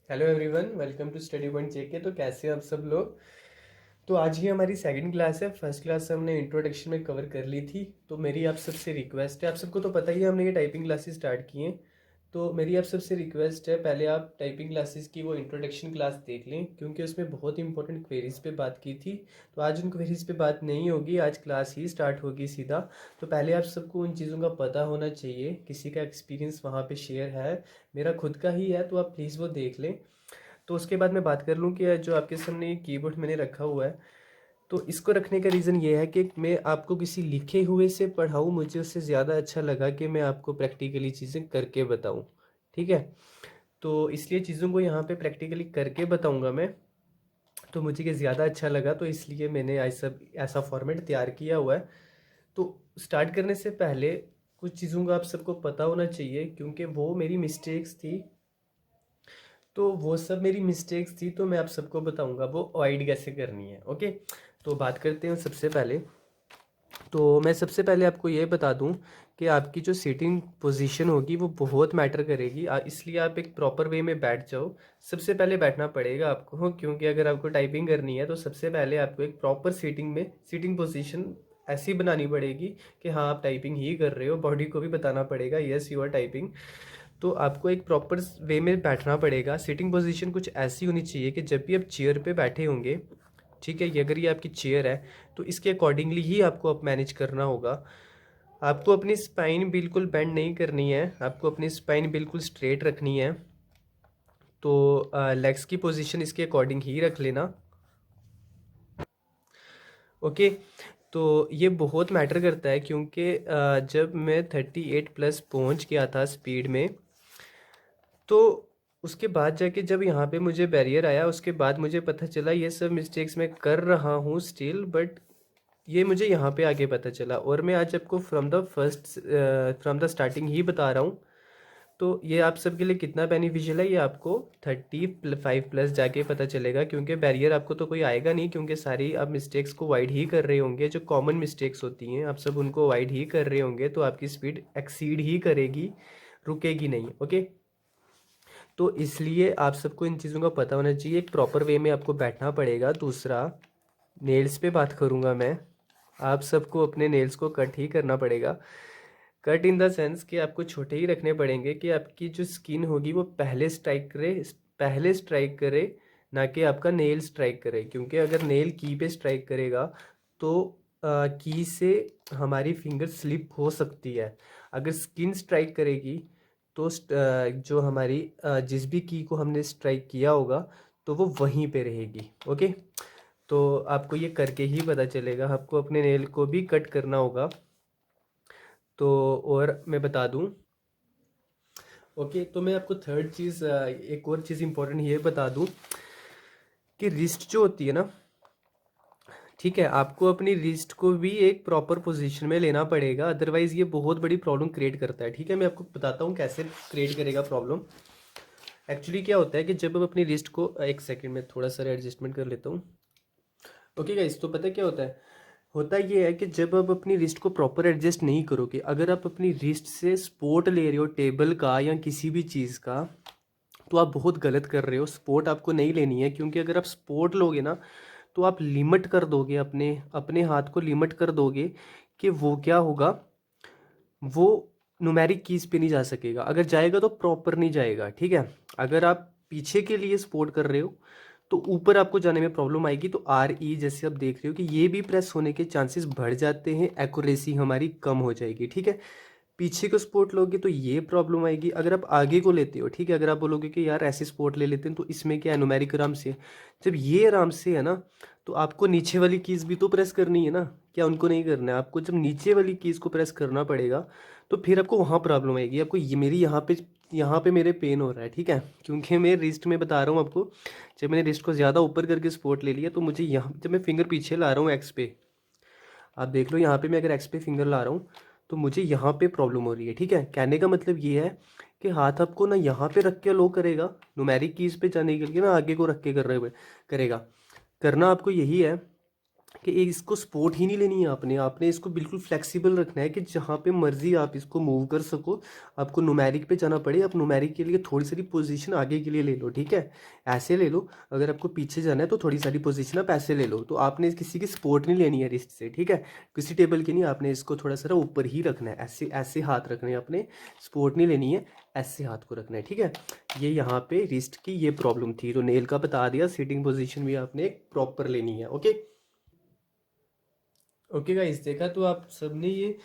Hello everyone, welcome to study point JK. तो कैसे हैं आप सब लोग। तो आज ही हमारी सेकंड क्लास है। फर्स्ट क्लास हमने इंट्रोडक्शन में कवर कर ली थी। तो मेरी आप सबसे रिक्वेस्ट है, आप सबको तो पता ही है हमने ये टाइपिंग क्लासेस स्टार्ट की हैं। तो मेरी आप सबसे रिक्वेस्ट है, पहले आप टाइपिंग क्लासेस की वो इंट्रोडक्शन क्लास देख लें, क्योंकि उसमें बहुत इंपॉर्टेंट क्वेरीज पे बात की थी। तो आज उन क्वेरीज पे बात नहीं होगी, आज क्लास ही स्टार्ट होगी सीधा। तो पहले आप सबको उन चीज़ों का पता होना चाहिए। किसी का एक्सपीरियंस वहाँ पे शेयर है, मेरा खुद का ही है, तो आप प्लीज़ वो देख लें। तो उसके बाद मैं बात कर लूँ कि जो आपके सामने ये कीबोर्ड मैंने रखा हुआ है, तो इसको रखने का रीज़न ये है कि मैं आपको किसी लिखे हुए से पढ़ाऊँ, मुझे उससे ज़्यादा अच्छा लगा कि मैं आपको प्रैक्टिकली चीज़ें करके बताऊँ। ठीक है। तो इसलिए चीज़ों को यहाँ पे प्रैक्टिकली करके बताऊँगा मैं। तो मुझे ये ज़्यादा अच्छा लगा, तो इसलिए मैंने ऐसा फॉर्मेट तैयार किया हुआ है। तो स्टार्ट करने से पहले कुछ चीज़ों का आप सबको पता होना चाहिए, क्योंकि वो मेरी मिस्टेक्स थी। तो वो सब मेरी मिस्टेक्स थी, तो मैं आप सबको बताऊंगा वो अवॉइड कैसे करनी है। ओके। तो बात करते हैं सबसे पहले। तो मैं सबसे पहले आपको ये बता दूं कि आपकी जो सीटिंग पोजीशन होगी वो बहुत मैटर करेगी। इसलिए आप एक प्रॉपर वे में बैठ जाओ। सबसे पहले बैठना पड़ेगा आपको, क्योंकि अगर आपको टाइपिंग करनी है तो सबसे पहले आपको एक प्रॉपर सीटिंग पोजीशन ऐसी बनानी पड़ेगी कि हाँ आप टाइपिंग ही कर रहे हो। बॉडी को भी बताना पड़ेगा यस यू आर टाइपिंग। तो आपको एक प्रॉपर वे में बैठना पड़ेगा। सिटिंग पोजीशन कुछ ऐसी होनी चाहिए कि जब भी आप चेयर पे बैठे होंगे, ठीक है, ये अगर ये आपकी चेयर है तो इसके अकॉर्डिंगली ही आपको अब मैनेज करना होगा। आपको अपनी स्पाइन बिल्कुल बेंड नहीं करनी है, आपको अपनी स्पाइन बिल्कुल स्ट्रेट रखनी है। तो लेग्स की पोजीशन इसके अकॉर्डिंग ही रख लेना। ओके। तो ये बहुत मैटर करता है, क्योंकि जब मैं 38+ पहुंच गया था स्पीड में, तो उसके बाद जाके जब यहाँ पे मुझे बैरियर आया, उसके बाद मुझे पता चला ये सब मिस्टेक्स मैं कर रहा हूँ स्टिल, बट ये मुझे यहाँ पे आके पता चला। और मैं आज आपको फ्रॉम द स्टार्टिंग ही बता रहा हूँ। तो ये आप सबके लिए कितना बेनिफिशियल है, ये आपको 35+ जाके पता चलेगा, क्योंकि बैरियर आपको तो कोई आएगा नहीं, क्योंकि सारी आप मिस्टेक्स को अवॉइड ही कर रहे होंगे। जो कॉमन मिस्टेक्स होती हैं आप सब उनको अवॉइड ही कर रहे होंगे, तो आपकी स्पीड एक्सीड ही करेगी, रुकेगी नहीं। ओके। तो इसलिए आप सबको इन चीज़ों का पता होना चाहिए, एक प्रॉपर वे में आपको बैठना पड़ेगा। दूसरा, नेल्स पे बात करूँगा मैं। आप सबको अपने नेल्स को कट ही करना पड़ेगा। कट इन द सेंस कि आपको छोटे ही रखने पड़ेंगे, कि आपकी जो स्किन होगी वो पहले स्ट्राइक करे, ना कि आपका नेल स्ट्राइक करे। क्योंकि अगर नेल की पे स्ट्राइक करेगा तो की से हमारी फिंगर स्लिप हो सकती है। अगर स्किन स्ट्राइक करेगी तो जो हमारी जिस भी की को हमने स्ट्राइक किया होगा तो वो वहीं पे रहेगी। ओके। तो आपको ये करके ही पता चलेगा, आपको अपने नेल को भी कट करना होगा। तो और मैं बता दूं, ओके, तो मैं आपको थर्ड चीज़, एक और चीज़ इंपॉर्टेंट ये बता दूं कि रिस्ट जो होती है ना, ठीक है, आपको अपनी रिस्ट को भी एक प्रॉपर पोजीशन में लेना पड़ेगा, अदरवाइज ये बहुत बड़ी प्रॉब्लम क्रिएट करता है। ठीक है, मैं आपको बताता हूँ कैसे क्रिएट करेगा प्रॉब्लम। एक्चुअली क्या होता है कि जब हम अपनी रिस्ट को, एक सेकंड में थोड़ा सा एडजस्टमेंट कर लेता हूँ। ओके गाइस, तो पता है क्या होता ये है कि जब आप अपनी रिस्ट को प्रॉपर एडजस्ट नहीं करोगे, अगर आप अपनी रिस्ट से सपोर्ट ले रहे हो टेबल का या किसी भी चीज़ का, तो आप बहुत गलत कर रहे हो। सपोर्ट आपको नहीं लेनी है, क्योंकि अगर आप सपोर्ट लोगे ना तो आप लिमिट कर दोगे, अपने अपने हाथ को लिमिट कर दोगे कि वो क्या होगा, वो न्यूमेरिक कीज पे नहीं जा सकेगा। अगर जाएगा तो प्रॉपर नहीं जाएगा। ठीक है। अगर आप पीछे के लिए सपोर्ट कर रहे हो तो ऊपर आपको जाने में प्रॉब्लम आएगी। तो RE जैसे आप देख रहे हो कि ये भी प्रेस होने के चांसेस बढ़ जाते हैं, एक्यूरेसी हमारी कम हो जाएगी। ठीक है। पीछे को सपोर्ट लोगे तो ये प्रॉब्लम आएगी। अगर आप आगे को लेते हो, ठीक है, अगर आप बोलोगे कि यार ऐसे सपोर्ट ले लेते हैं तो इसमें क्या है, न्यूमेरिक आराम से है। जब ये आराम से है ना, तो आपको नीचे वाली कीज भी तो प्रेस करनी है ना। क्या उनको नहीं करना है? आपको जब नीचे वाली कीज को प्रेस करना पड़ेगा, तो फिर आपको वहाँ प्रॉब्लम आएगी। आपको ये मेरी यहाँ पे मेरे पेन हो रहा है, ठीक है, क्योंकि मैं रिस्ट में बता रहा हूँ आपको। जब मैंने रिस्ट को ज़्यादा ऊपर करके सपोर्ट ले लिया तो मुझे यहाँ, जब मैं फिंगर पीछे ला रहा हूँ एक्स पे, आप देख लो यहाँ पे मैं अगर एक्स पे फिंगर ला रहा हूँ तो मुझे यहाँ पे प्रॉब्लम हो रही है। ठीक है। कहने का मतलब ये है कि हाथ आपको ना यहाँ पे रख के लो करेगा, न्यूमेरिक कीज पे जाने के लिए ना आगे को रख के कर रहे हुए करेगा। करना आपको यही है कि इसको सपोर्ट ही नहीं लेनी है आपने आपने इसको बिल्कुल फ्लेक्सिबल रखना है कि जहाँ पे मर्जी आप इसको मूव कर सको। आपको न्यूमेरिक पे जाना पड़े, आप न्यूमेरिक के लिए थोड़ी सारी पोजीशन आगे के लिए ले लो, ठीक है, ऐसे ले लो। अगर आपको पीछे जाना है तो थोड़ी सारी पोजीशन आप ऐसे ले लो। तो आपने किसी की सपोर्ट नहीं लेनी है रिस्ट से, ठीक है, किसी टेबल की नहीं, आपने इसको थोड़ा सा ऊपर ही रखना है, ऐसे ऐसे हाथ रखने हैं आपने, सपोर्ट नहीं लेनी है, ऐसे हाथ को रखना है, ठीक है। ये यहाँ पे रिस्ट की ये प्रॉब्लम थी, तो नेल का बता दिया। सिटिंग पोजीशन भी आपने प्रॉपर लेनी है। ओके ओके गाइस, देखा तो आप सबने ये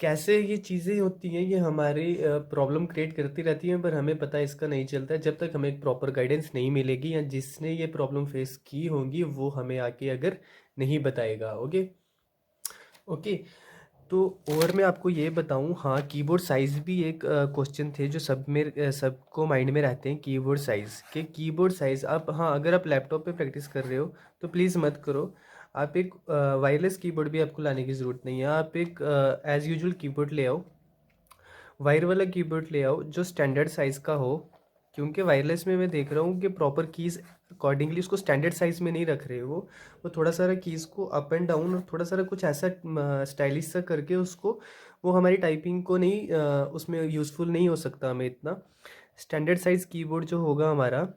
कैसे ये चीज़ें होती हैं, ये हमारी प्रॉब्लम क्रिएट करती रहती हैं, पर हमें पता इसका नहीं चलता है जब तक हमें एक प्रॉपर गाइडेंस नहीं मिलेगी, या जिसने ये प्रॉब्लम फेस की होंगी वो हमें आके अगर नहीं बताएगा। Okay okay. तो और मैं आपको ये बताऊं, हाँ, कीबोर्ड साइज़ भी एक क्वेश्चन थे जो सबको माइंड में रहते हैं। कीबोर्ड साइज़ के, कीबोर्ड साइज़ आप, हाँ, अगर आप लैपटॉप पे प्रैक्टिस कर रहे हो तो प्लीज़ मत करो। आप एक वायरलेस कीबोर्ड भी आपको लाने की ज़रूरत नहीं है। आप एक एज़ यूजुअल कीबोर्ड ले आओ, वायर वाला कीबोर्ड ले आओ जो स्टैंडर्ड साइज़ का हो, क्योंकि वायरलेस में मैं देख रहा हूँ कि प्रॉपर कीज़ अकॉर्डिंगली उसको स्टैंडर्ड साइज़ में नहीं रख रहे हो। वो थोड़ा सारा कीज़ को अप एंड डाउन और थोड़ा सारा कुछ ऐसा स्टाइलिश सा करके उसको, वो हमारी टाइपिंग को नहीं उसमें यूज़फुल नहीं हो सकता हमें इतना। स्टैंडर्ड साइज़ कीबोर्ड जो होगा हमारा,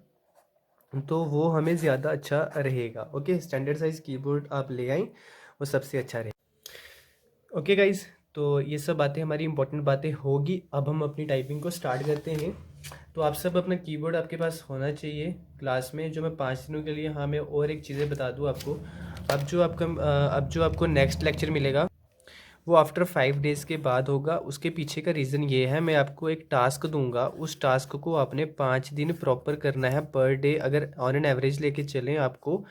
तो वो हमें ज़्यादा अच्छा रहेगा। ओके, स्टैंडर्ड साइज़ कीबोर्ड आप ले आएँ, वो सबसे अच्छा रहेगा। ओके गाइज, तो ये सब बातें हमारी इंपॉर्टेंट बातें होगी। अब हम अपनी टाइपिंग को स्टार्ट करते हैं। तो आप सब अपना कीबोर्ड आपके पास होना चाहिए क्लास में, जो मैं 5 दिनों के लिए, हाँ, मैं और एक चीज़ें बता दूँ आपको। अब जो आपको नेक्स्ट लेक्चर मिलेगा वो आफ्टर 5 डेज़ के बाद होगा। उसके पीछे का रीज़न ये है, मैं आपको एक टास्क दूंगा, उस टास्क को आपने 5 दिन प्रॉपर करना है पर डे। अगर ऑन एन एवरेज लेके चलें, आपको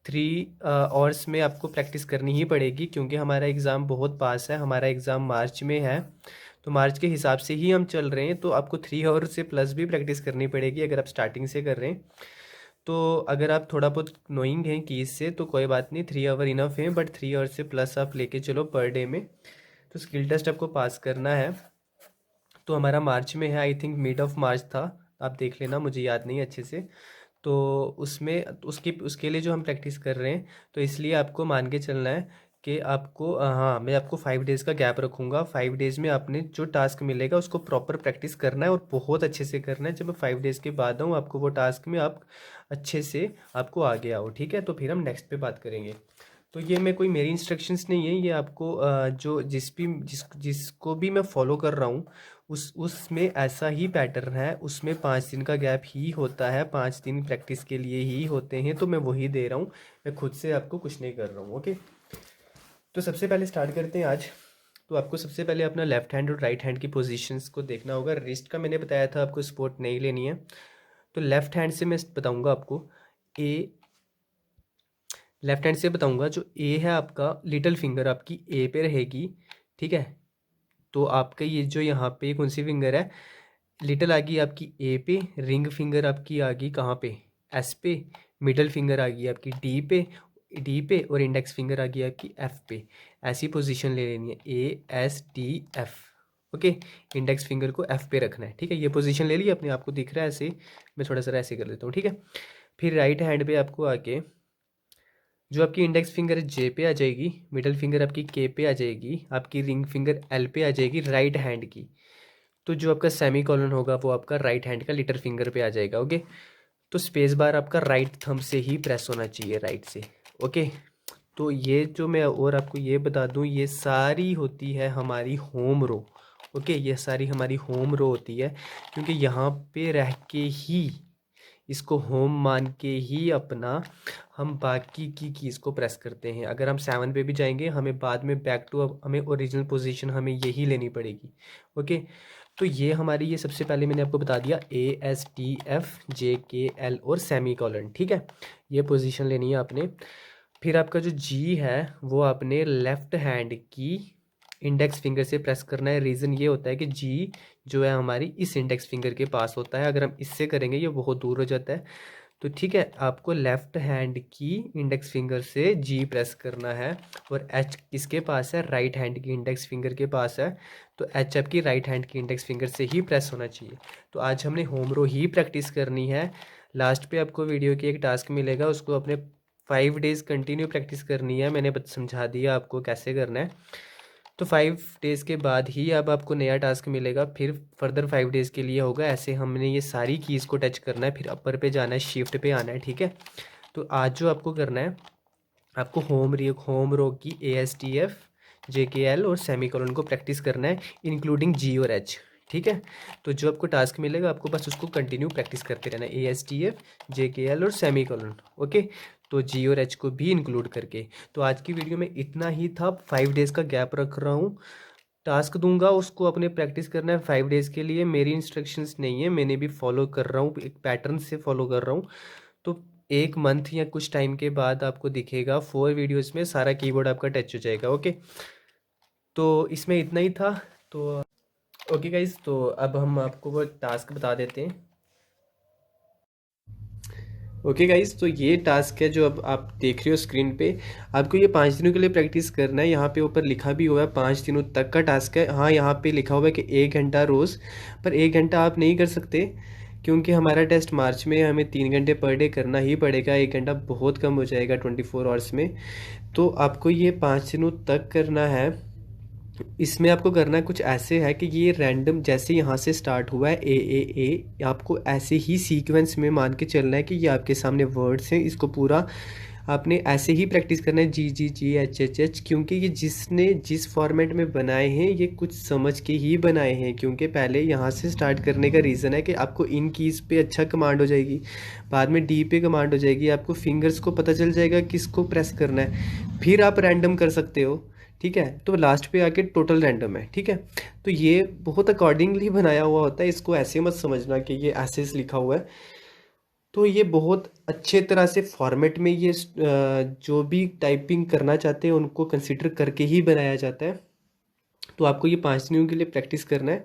3 आवर्स में आपको प्रैक्टिस करनी ही पड़ेगी, क्योंकि हमारा एग्ज़ाम बहुत पास है। हमारा एग्ज़ाम मार्च में है, तो मार्च के हिसाब से ही हम चल रहे हैं। तो आपको 3 आवर से प्लस भी प्रैक्टिस करनी पड़ेगी अगर आप स्टार्टिंग से कर रहे हैं। तो अगर आप थोड़ा बहुत नोइंग हैं कीज़ से तो कोई बात नहीं, 3 आवर इनफ है, बट 3 आवर से प्लस आप लेके चलो पर डे में। तो स्किल टेस्ट आपको पास करना है। तो हमारा मार्च में है, I think mid of March था, आप देख लेना, मुझे याद नहीं अच्छे से। तो उसमें उसके लिए जो हम प्रैक्टिस कर रहे हैं, तो इसलिए आपको मान के चलना है कि आपको, हाँ, मैं आपको 5 डेज़ का गैप रखूँगा। 5 डेज़ में आपने जो टास्क मिलेगा उसको प्रॉपर प्रैक्टिस करना है और बहुत अच्छे से करना है। जब मैं 5 डेज़ के बाद आऊँ आपको वो टास्क में, आप अच्छे से आपको आगे आओ, ठीक है। तो फिर हम नेक्स्ट पे बात करेंगे। तो ये मैं कोई मेरी इंस्ट्रक्शंस नहीं है, ये आपको जो जिसको भी मैं फॉलो कर रहा हूँ उसमें ऐसा ही पैटर्न है। उसमें 5 दिन का गैप ही होता है, 5 दिन प्रैक्टिस के लिए ही होते हैं, तो मैं वही दे रहा हूँ, मैं खुद से आपको कुछ नहीं कर रहा हूँ। ओके, तो सबसे पहले स्टार्ट करते हैं आज। तो आपको सबसे पहले अपना लेफ्ट हैंड और राइट हैंड की पोजीशंस को देखना होगा। रिस्ट का मैंने बताया था आपको सपोर्ट नहीं लेनी है। तो लेफ्ट हैंड से मैं बताऊँगा आपको, ए, लेफ्ट हैंड से बताऊँगा, जो ए है आपका, लिटिल फिंगर आपकी ए पे रहेगी, ठीक है। तो आपका ये जो यहाँ पे कौन सी फिंगर है, लिटिल आ गई आपकी ए पे, रिंग फिंगर आपकी आ गई कहाँ पे, एस पे, मिडल फिंगर आ गई आपकी डी पे, और इंडेक्स फिंगर आ गई आपकी एफ पे। ऐसी पोजीशन ले लेनी है, A S D F. Okay, index finger को एफ पे रखना है, ठीक है। ये पोजीशन ले ली, अपने आप को दिख रहा है ऐसे, मैं थोड़ा सा ऐसे कर देता हूँ, ठीक है। फिर राइट हैंड पे आपको आके जो आपकी इंडेक्स फिंगर जे पे आ जाएगी, मिडल फिंगर आपकी के पे आ जाएगी, आपकी रिंग फिंगर एल पे आ जाएगी राइट हैंड की। तो जो आपका सेमी कॉलन होगा वो आपका राइट हैंड का लिटिल फिंगर पे आ जाएगा। ओके, तो स्पेस बार आपका राइट थंब से ही प्रेस होना चाहिए, राइट से। ओके, तो ये जो मैं और आपको ये बता दूं, ये सारी होती है हमारी होम रो। ओके, ये सारी हमारी होम रो होती है, क्योंकि यहाँ पे रह के ही, इसको होम मान के ही अपना हम बाकी की कीज़ को प्रेस करते हैं। अगर हम 7 पे भी जाएंगे, हमें बाद में बैक टू, हमें ओरिजिनल पोजीशन हमें यही लेनी पड़ेगी। ओके, तो ये हमारी, ये सबसे पहले मैंने आपको बता दिया, ए एस टी एफ जे के एल और सेमी कॉलन, ठीक है। ये पोजीशन लेनी है आपने। फिर आपका जो जी है वो आपने लेफ्ट हैंड की इंडेक्स फिंगर से प्रेस करना है। रीज़न ये होता है कि जी जो है हमारी इस इंडेक्स फिंगर के पास होता है, अगर हम इससे करेंगे ये बहुत दूर हो जाता है। तो ठीक है, आपको लेफ्ट हैंड की इंडेक्स फिंगर से जी प्रेस करना है, और एच किसके पास है, राइट हैंड की इंडेक्स फिंगर के पास है। तो एच आपकी राइट हैंड की इंडेक्स फिंगर से ही प्रेस होना चाहिए। तो आज हमने होम रो ही प्रैक्टिस करनी है। लास्ट पे आपको वीडियो की एक टास्क मिलेगा, उसको अपने 5 डेज़ कंटिन्यू प्रैक्टिस करनी है। मैंने समझा दिया आपको कैसे करना है। तो 5 डेज़ के बाद ही अब आपको नया टास्क मिलेगा, फिर फर्दर 5 डेज़ के लिए होगा। ऐसे हमने ये सारी कीज़ को टच करना है, फिर अपर पे जाना है, शिफ्ट पे आना है, ठीक है। तो आज जो आपको करना है, आपको होम रो की ASTF JKL और सेमीकोलन को प्रैक्टिस करना है, इंक्लूडिंग G और H, ठीक है। तो जो आपको टास्क मिलेगा आपको बस उसको कंटिन्यू प्रैक्टिस करते रहना है, ASTF JKL और सेमीकोलन, ओके। तो G और H को भी इंक्लूड करके। तो आज की वीडियो में इतना ही था। 5 डेज़ का गैप रख रहा हूँ, टास्क दूंगा उसको अपने प्रैक्टिस करना है 5 डेज़ के लिए। मेरी इंस्ट्रक्शंस नहीं है, मैंने भी फॉलो कर रहा हूँ, एक पैटर्न से फॉलो कर रहा हूँ। तो 1 मंथ या कुछ टाइम के बाद आपको दिखेगा 4 वीडियोस में सारा कीबोर्ड आपका टच हो जाएगा, ओके। तो इसमें इतना ही था। तो ओके गाइज, तो अब हम आपको वो टास्क बता देते हैं। ओके गाइज, तो ये टास्क है जो अब आप देख रहे हो स्क्रीन पे। आपको ये 5 दिनों के लिए प्रैक्टिस करना है। यहाँ पे ऊपर लिखा भी हुआ है 5 दिनों तक का टास्क है। हाँ, यहाँ पे लिखा हुआ है कि 1 घंटा रोज़, पर 1 घंटा आप नहीं कर सकते क्योंकि हमारा टेस्ट मार्च में है, हमें 3 घंटे पर डे करना ही पड़ेगा। 1 घंटा बहुत कम हो जाएगा 24 आवर्स में। तो आपको ये 5 दिनों तक करना है। इसमें आपको करना कुछ ऐसे है कि ये रैंडम, जैसे यहाँ से स्टार्ट हुआ है ए, आपको ऐसे ही सीक्वेंस में मान के चलना है कि ये आपके सामने वर्ड्स हैं। इसको पूरा आपने ऐसे ही प्रैक्टिस करना है, जी एच, क्योंकि ये जिसने जिस फॉर्मेट में बनाए हैं ये कुछ समझ के ही बनाए हैं। क्योंकि पहले यहाँ से स्टार्ट करने का रीज़न है कि आपको इन कीज़ पे अच्छा कमांड हो जाएगी, बाद में डी पे कमांड हो जाएगी, आपको फिंगर्स को पता चल जाएगा किसको प्रेस करना है, फिर आप रैंडम कर सकते हो, ठीक है। तो लास्ट पे आके टोटल रैंडम है, ठीक है। तो ये बहुत अकॉर्डिंगली बनाया हुआ होता है, इसको ऐसे मत समझना कि ये ऐसे लिखा हुआ है। तो ये बहुत अच्छे तरह से फॉर्मेट में ये जो भी टाइपिंग करना चाहते हैं उनको कंसिडर करके ही बनाया जाता है। तो आपको ये 5 दिनों के लिए प्रैक्टिस करना है।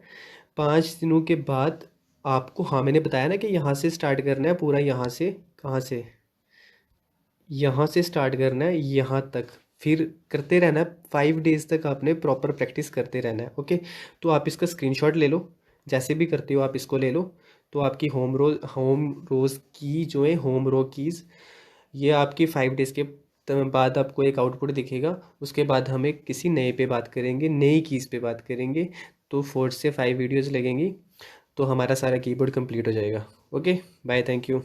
5 दिनों के बाद आपको, हाँ मैंने बताया ना कि यहाँ से स्टार्ट करना है पूरा, यहाँ से, कहाँ से, यहाँ से स्टार्ट करना है यहाँ तक, फिर करते रहना है 5 डेज़ तक। आपने प्रॉपर प्रैक्टिस करते रहना है, ओके। तो आप इसका स्क्रीनशॉट ले लो, जैसे भी करते हो आप इसको ले लो। तो आपकी होम रोज़ की जो है, होम रो कीज़, ये आपकी 5 डेज़ के बाद आपको एक आउटपुट दिखेगा। उसके बाद हमें किसी नए पे बात करेंगे, नई कीज़ पे बात करेंगे। तो 4 से 5 वीडियोज़ लगेंगी, तो हमारा सारा कीबोर्ड कंप्लीट हो जाएगा। Okay, bye, thank you.